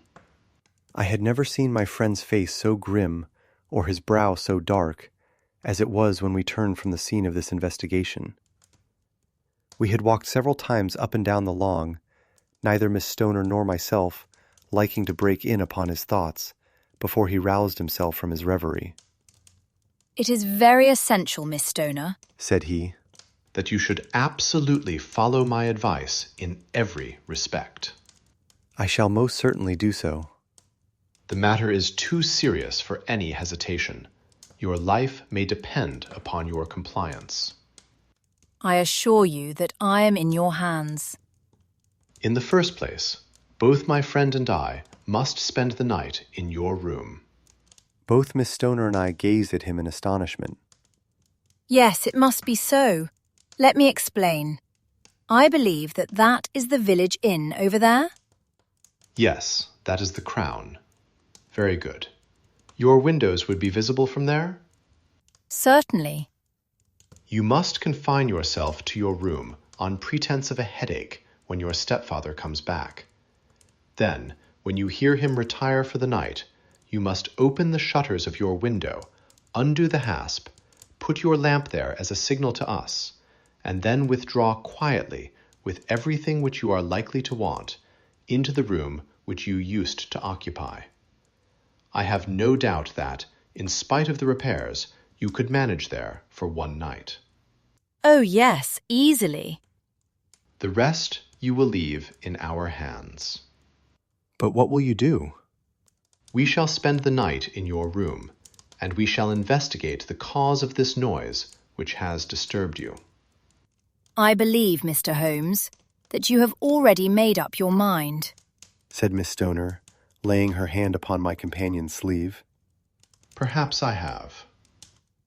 I had never seen my friend's face so grim, or his brow so dark, as it was when we turned from the scene of this investigation. We had walked several times up and down the lawn, neither Miss Stoner nor myself liking to break in upon his thoughts, before he roused himself from his reverie. "It is very essential, Miss Stoner," said he, "that you should absolutely follow my advice in every respect." "I shall most certainly do so." "The matter is too serious for any hesitation. Your life may depend upon your compliance." "I assure you that I am in your hands." "In the first place, both my friend and I must spend the night in your room." Both Miss Stoner and I gazed at him in astonishment. "Yes, it must be so. Let me explain. I believe that is the village inn over there?" "Yes, that is the Crown." "Very good. Your windows would be visible from there?" "Certainly." "You must confine yourself to your room on pretense of a headache when your stepfather comes back. Then, when you hear him retire for the night, you must open the shutters of your window, undo the hasp, put your lamp there as a signal to us, and then withdraw quietly, with everything which you are likely to want, into the room which you used to occupy. I have no doubt that, in spite of the repairs, you could manage there for one night." "Oh, yes, easily." "The rest you will leave in our hands." "But what will you do?" "We shall spend the night in your room, and we shall investigate the cause of this noise which has disturbed you." "I believe, Mr. Holmes, that you have already made up your mind," said Miss Stoner, laying her hand upon my companion's sleeve. "Perhaps I have."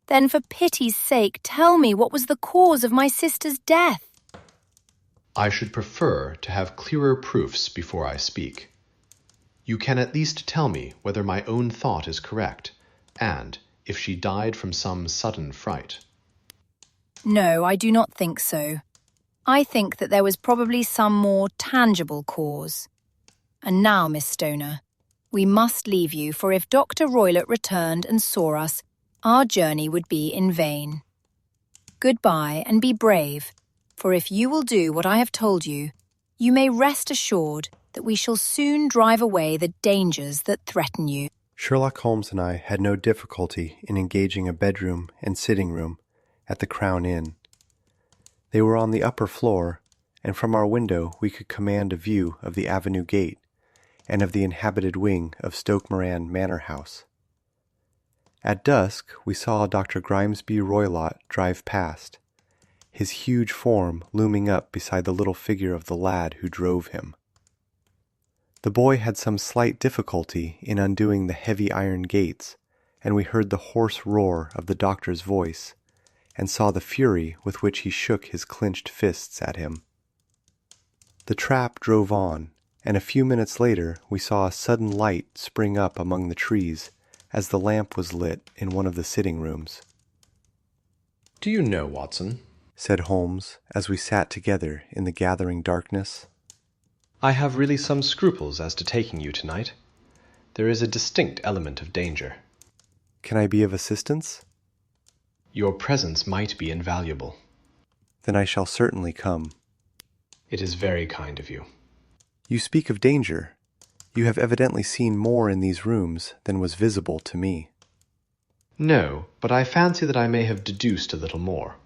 "Then for pity's sake tell me what was the cause of my sister's death." "I should prefer to have clearer proofs before I speak. You can at least tell me whether my own thought is correct, and if she died from some sudden fright." "No, I do not think so. I think that there was probably some more tangible cause. And now, Miss Stoner, we must leave you, for if Dr. Roylott returned and saw us, our journey would be in vain. Goodbye, and be brave, for if you will do what I have told you, you may rest assured that we shall soon drive away the dangers that threaten you." Sherlock Holmes and I had no difficulty in engaging a bedroom and sitting room at the Crown Inn. They were on the upper floor, and from our window we could command a view of the avenue gate and of the inhabited wing of Stoke Moran Manor House. At dusk we saw Dr. Grimesby Roylott drive past, his huge form looming up beside the little figure of the lad who drove him. The boy had some slight difficulty in undoing the heavy iron gates, and we heard the hoarse roar of the doctor's voice, and saw the fury with which he shook his clenched fists at him. The trap drove on, and a few minutes later we saw a sudden light spring up among the trees as the lamp was lit in one of the sitting rooms. "Do you know, Watson," said Holmes as we sat together in the gathering darkness, "I have really some scruples as to taking you tonight. There is a distinct element of danger." "Can I be of assistance?" "Your presence might be invaluable." "Then I shall certainly come." "It is very kind of you." "You speak of danger. You have evidently seen more in these rooms than was visible to me." "No, but I fancy that I may have deduced a little more.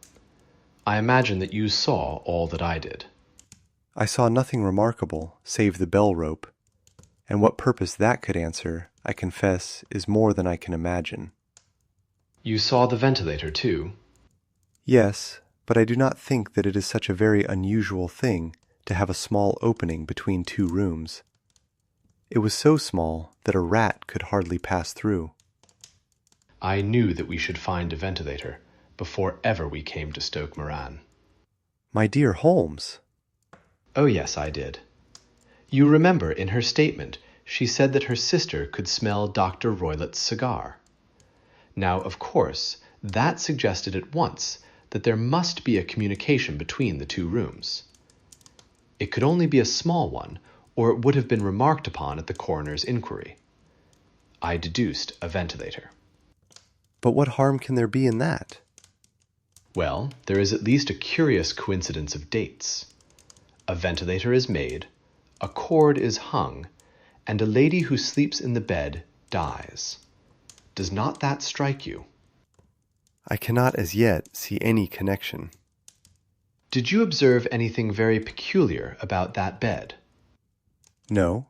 I imagine that you saw all that I did." "I saw nothing remarkable save the bell rope, and what purpose that could answer, I confess, is more than I can imagine." "You saw the ventilator, too?" "Yes, but I do not think that it is such a very unusual thing to have a small opening between two rooms. It was so small that a rat could hardly pass through." "I knew that we should find a ventilator before ever we came to Stoke Moran." "My dear Holmes!" "Oh, yes, I did. You remember in her statement she said that her sister could smell Dr. Roylott's cigar. Now, of course, That suggested at once that there must be a communication between the two rooms. It could only be a small one, or it would have been remarked upon at the coroner's inquiry. I deduced a ventilator. But what harm can there be in that? Well, there is at least a curious coincidence of dates. A ventilator is made, a cord is hung, and a lady who sleeps in the bed dies. Does not that strike you? I cannot as yet see any connection. Did you observe anything very peculiar about that bed? No.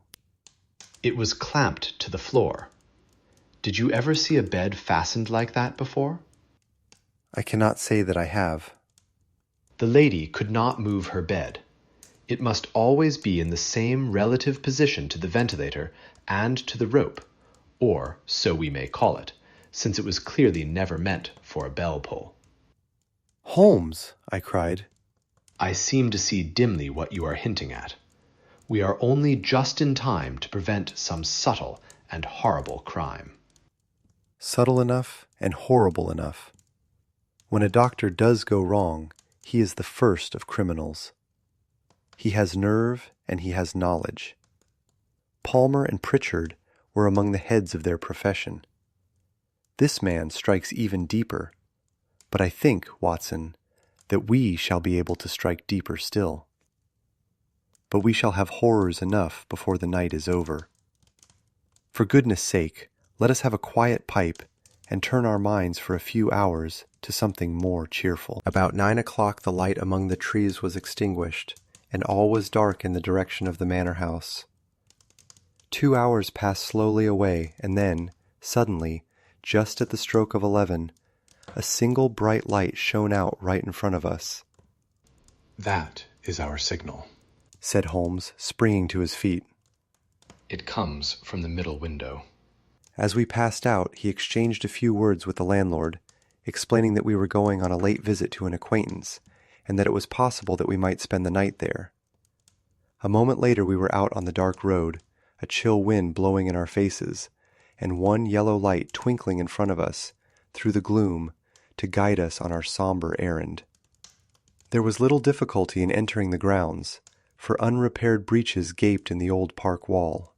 It was clamped to the floor. Did you ever see a bed fastened like that before? I cannot say that I have. The lady could not move her bed. It must always be in the same relative position to the ventilator and to the rope, or so we may call it, since it was clearly never meant for a bell pull. Holmes, I cried. I seem to see dimly what you are hinting at. We are only just in time to prevent some subtle and horrible crime. Subtle enough and horrible enough. When a doctor does go wrong, he is the first of criminals. He has nerve and he has knowledge. Palmer and Pritchard were among the heads of their profession. This man strikes even deeper, but I think, Watson, that we shall be able to strike deeper still. But we shall have horrors enough before the night is over. For goodness sake, let us have a quiet pipe and turn our minds for a few hours to something more cheerful. About 9 o'clock the light among the trees was extinguished, and all was dark in the direction of the manor house. 2 hours passed slowly away, and then, suddenly, just at the stroke of 11, a single bright light shone out right in front of us. That is our signal, said Holmes, springing to his feet. It comes from the middle window. As we passed out, he exchanged a few words with the landlord, explaining that we were going on a late visit to an acquaintance, and that it was possible that we might spend the night there. A moment later we were out on the dark road, a chill wind blowing in our faces, and one yellow light twinkling in front of us, through the gloom, to guide us on our somber errand. There was little difficulty in entering the grounds, for unrepaired breaches gaped in the old park wall.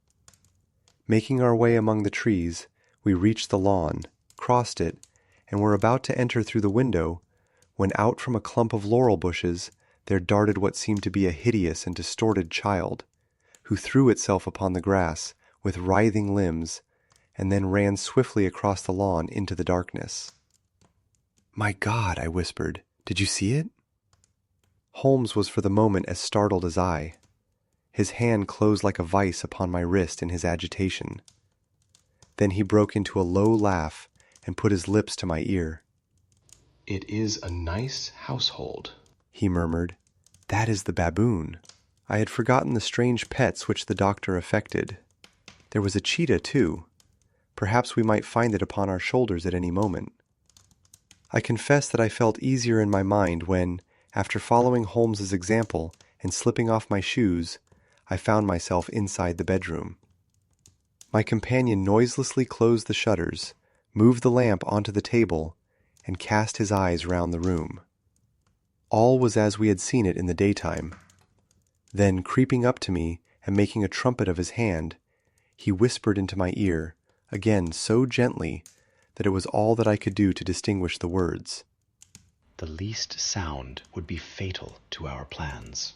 Making our way among the trees, we reached the lawn, crossed it, and were about to enter through the window, when out from a clump of laurel bushes there darted what seemed to be a hideous and distorted child, who threw itself upon the grass with writhing limbs, and then ran swiftly across the lawn into the darkness. "My God," I whispered, "did you see it?" Holmes was for the moment as startled as I. His hand closed like a vice upon my wrist in his agitation. Then he broke into a low laugh and put his lips to my ear. "It is a nice household," he murmured. "That is the baboon." I had forgotten the strange pets which the doctor affected. There was a cheetah, too. Perhaps we might find it upon our shoulders at any moment. I confess that I felt easier in my mind when, after following Holmes's example and slipping off my shoes, I found myself inside the bedroom. My companion noiselessly closed the shutters, moved the lamp onto the table, and cast his eyes round the room. All was as we had seen it in the daytime. Then, creeping up to me and making a trumpet of his hand, he whispered into my ear, again so gently that it was all that I could do to distinguish the words. "The least sound would be fatal to our plans."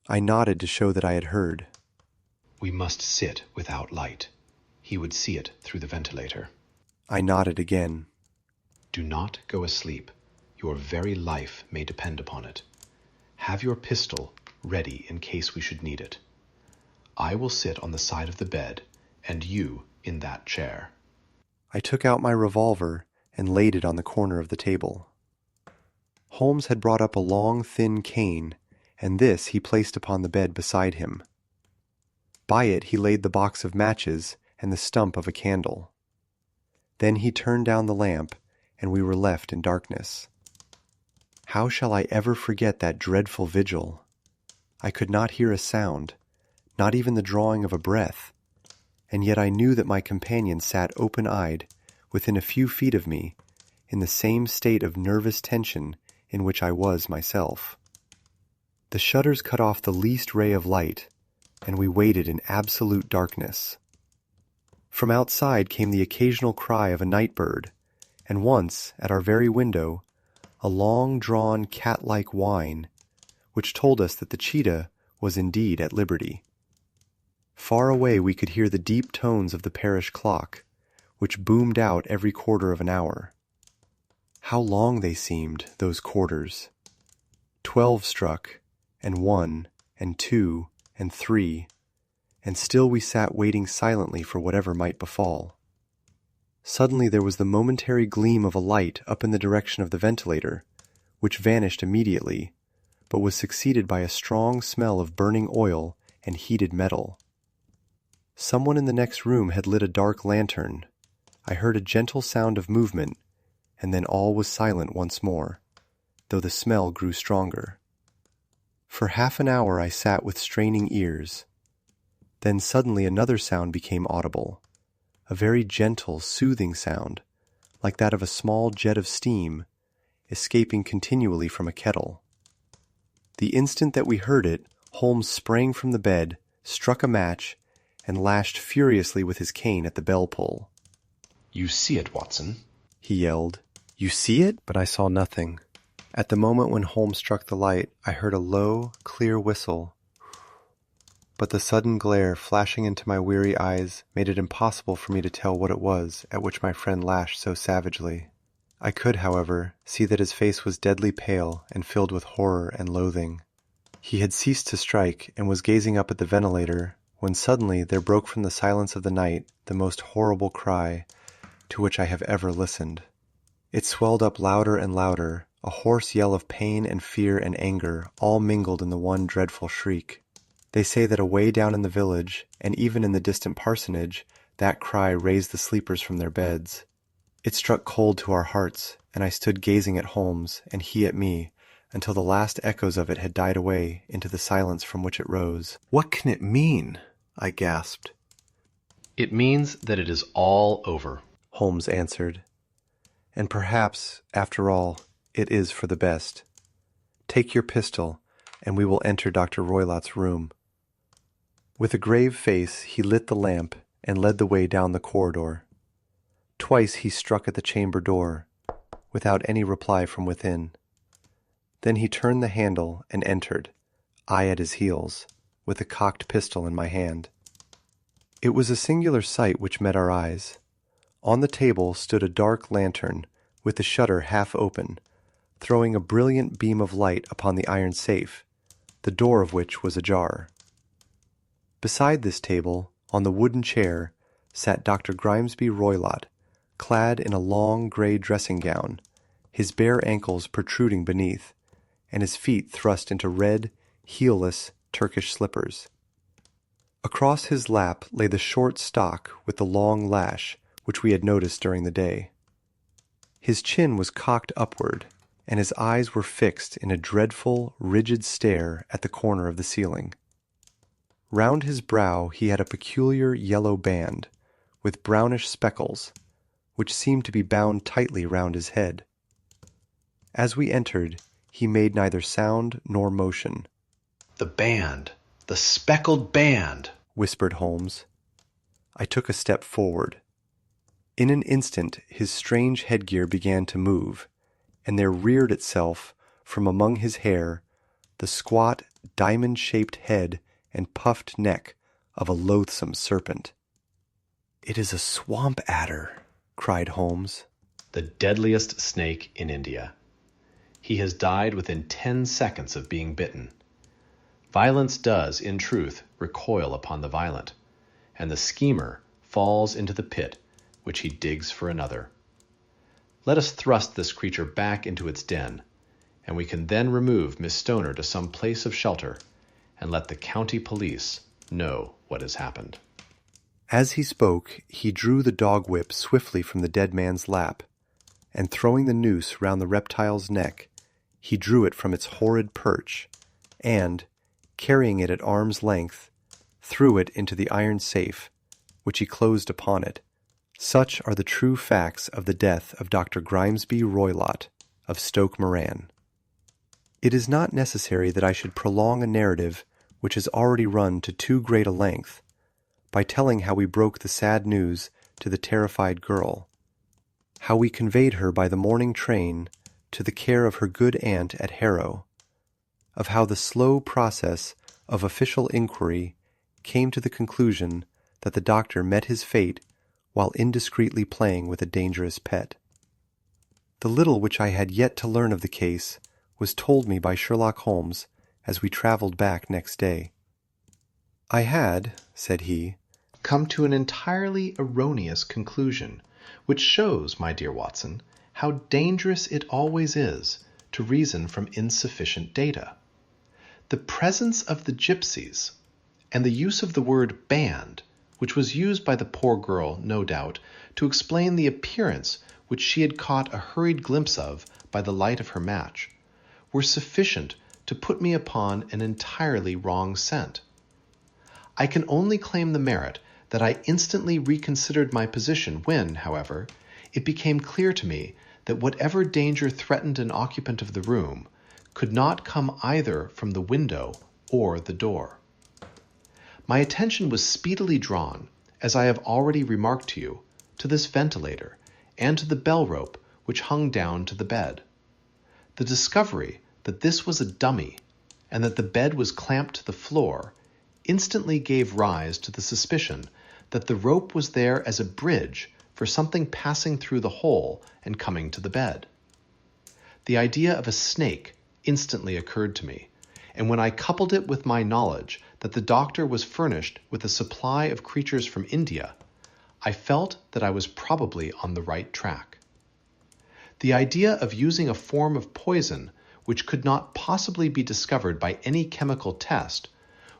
I nodded to show that I had heard. "We must sit without light. He would see it through the ventilator." I nodded again. "Do not go asleep. Your very life may depend upon it. Have your pistol ready in case we should need it. I will sit on the side of the bed, and you in that chair." I took out my revolver and laid it on the corner of the table. Holmes had brought up a long, thin cane, and this he placed upon the bed beside him. By it he laid the box of matches and the stump of a candle. Then he turned down the lamp, and we were left in darkness. How shall I ever forget that dreadful vigil? I could not hear a sound, not even the drawing of a breath, and yet I knew that my companion sat open-eyed, within a few feet of me, in the same state of nervous tension in which I was myself. The shutters cut off the least ray of light, and we waited in absolute darkness. From outside came the occasional cry of a night bird, and once, at our very window, a long-drawn cat-like whine, which told us that the cheetah was indeed at liberty. Far away we could hear the deep tones of the parish clock, which boomed out every quarter of an hour. How long they seemed, those quarters! 12 struck, and 1, and 2, and 3, and still we sat waiting silently for whatever might befall. Suddenly there was the momentary gleam of a light up in the direction of the ventilator, which vanished immediately, but was succeeded by a strong smell of burning oil and heated metal. Someone in the next room had lit a dark lantern. I heard a gentle sound of movement, and then all was silent once more, though the smell grew stronger. For half an hour I sat with straining ears. Then suddenly another sound became audible, a very gentle, soothing sound, like that of a small jet of steam, escaping continually from a kettle. The instant that we heard it, Holmes sprang from the bed, struck a match, and lashed furiously with his cane at the bell pull. "You see it, Watson?" he yelled. "You see it?" But I saw nothing. At the moment when Holmes struck the light, I heard a low, clear whistle, but the sudden glare flashing into my weary eyes made it impossible for me to tell what it was at which my friend lashed so savagely. I could, however, see that his face was deadly pale and filled with horror and loathing. He had ceased to strike and was gazing up at the ventilator when suddenly there broke from the silence of the night the most horrible cry to which I have ever listened. It swelled up louder and louder, a hoarse yell of pain and fear and anger all mingled in the one dreadful shriek. They say that away down in the village, and even in the distant parsonage, that cry raised the sleepers from their beds. It struck cold to our hearts, and I stood gazing at Holmes, and he at me, until the last echoes of it had died away into the silence from which it rose. "What can it mean?" I gasped. "It means that it is all over," Holmes answered. "And perhaps, after all, it is for the best. Take your pistol, and we will enter Dr. Roylott's room." With a grave face, he lit the lamp and led the way down the corridor. Twice he struck at the chamber door, without any reply from within. Then he turned the handle and entered, I at his heels, with a cocked pistol in my hand. It was a singular sight which met our eyes. On the table stood a dark lantern, with the shutter half open, throwing a brilliant beam of light upon the iron safe, the door of which was ajar. Beside this table, on the wooden chair, sat Dr. Grimesby Roylott, clad in a long grey dressing gown, his bare ankles protruding beneath, and his feet thrust into red, heelless Turkish slippers. Across his lap lay the short stock with the long lash which we had noticed during the day. His chin was cocked upward, and his eyes were fixed in a dreadful, rigid stare at the corner of the ceiling. Round his brow he had a peculiar yellow band, with brownish speckles, which seemed to be bound tightly round his head. As we entered, he made neither sound nor motion. "The band! The speckled band!" whispered Holmes. I took a step forward. In an instant his strange headgear began to move, and there reared itself from among his hair the squat, diamond-shaped head and puffed neck of a loathsome serpent. "It is a swamp adder," cried Holmes. "The deadliest snake in India. He has died within 10 seconds of being bitten. Violence does, in truth, recoil upon the violent, and the schemer falls into the pit which he digs for another. Let us thrust this creature back into its den, and we can then remove Miss Stoner to some place of shelter, and let the county police know what has happened." As he spoke, he drew the dog whip swiftly from the dead man's lap, and throwing the noose round the reptile's neck, he drew it from its horrid perch, and, carrying it at arm's length, threw it into the iron safe, which he closed upon it, Such are the true facts of the death of Dr. Grimesby Roylott of Stoke Moran. It is not necessary that I should prolong a narrative which has already run to too great a length, by telling how we broke the sad news to the terrified girl, how we conveyed her by the morning train to the care of her good aunt at Harrow, of how the slow process of official inquiry came to the conclusion that the doctor met his fate while indiscreetly playing with a dangerous pet. The little which I had yet to learn of the case was told me by Sherlock Holmes as we travelled back next day. "I had," said he, "come to an entirely erroneous conclusion, which shows, my dear Watson, how dangerous it always is to reason from insufficient data. The presence of the gypsies, and the use of the word band, which was used by the poor girl, no doubt, to explain the appearance which she had caught a hurried glimpse of by the light of her match, were sufficient to put me upon an entirely wrong scent. I can only claim the merit that I instantly reconsidered my position when, however, it became clear to me that whatever danger threatened an occupant of the room could not come either from the window or the door. My attention was speedily drawn, as I have already remarked to you, to this ventilator and to the bell rope which hung down to the bed. The discovery that this was a dummy and that the bed was clamped to the floor instantly gave rise to the suspicion that the rope was there as a bridge for something passing through the hole and coming to the bed. The idea of a snake instantly occurred to me, and when I coupled it with my knowledge that the doctor was furnished with a supply of creatures from India, I felt that I was probably on the right track. The idea of using a form of poison which could not possibly be discovered by any chemical test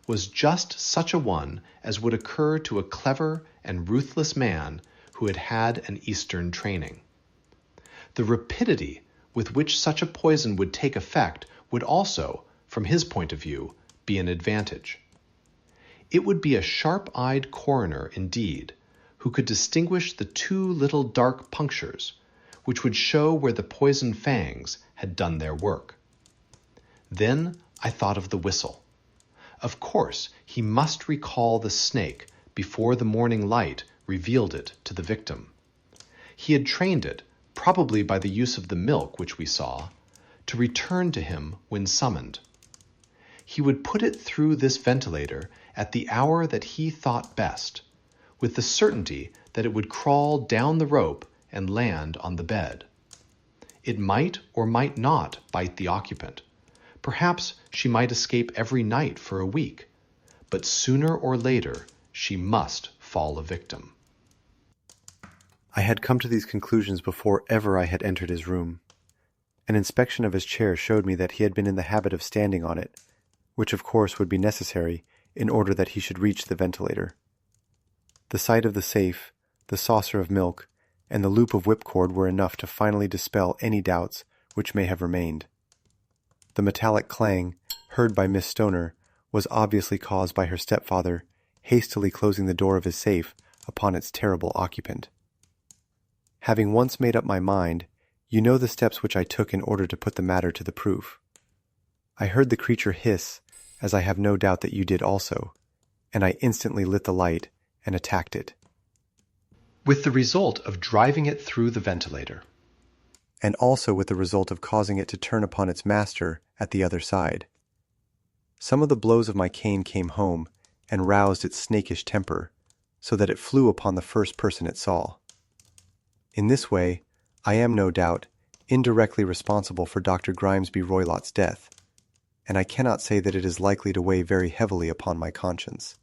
was just such a one as would occur to a clever and ruthless man who had had an Eastern training. The rapidity with which such a poison would take effect would also, from his point of view, be an advantage. It would be a sharp-eyed coroner, indeed, who could distinguish the two little dark punctures, which would show where the poison fangs had done their work. Then I thought of the whistle. Of course, he must recall the snake before the morning light revealed it to the victim. He had trained it, probably by the use of the milk which we saw, to return to him when summoned. He would put it through this ventilator at the hour that he thought best, with the certainty that it would crawl down the rope and land on the bed. It might or might not bite the occupant. Perhaps she might escape every night for a week, but sooner or later she must fall a victim. I had come to these conclusions before ever I had entered his room. An inspection of his chair showed me that he had been in the habit of standing on it, which of course would be necessary in order that he should reach the ventilator. The sight of the safe, the saucer of milk, and the loop of whipcord were enough to finally dispel any doubts which may have remained. The metallic clang, heard by Miss Stoner, was obviously caused by her stepfather hastily closing the door of his safe upon its terrible occupant. Having once made up my mind, you know the steps which I took in order to put the matter to the proof. I heard the creature hiss, as I have no doubt that you did also, and I instantly lit the light and attacked it, with the result of driving it through the ventilator, and also with the result of causing it to turn upon its master at the other side. Some of the blows of my cane came home and roused its snakish temper, so that it flew upon the first person it saw. In this way, I am, no doubt, indirectly responsible for Dr. Grimesby Roylott's death, and I cannot say that it is likely to weigh very heavily upon my conscience.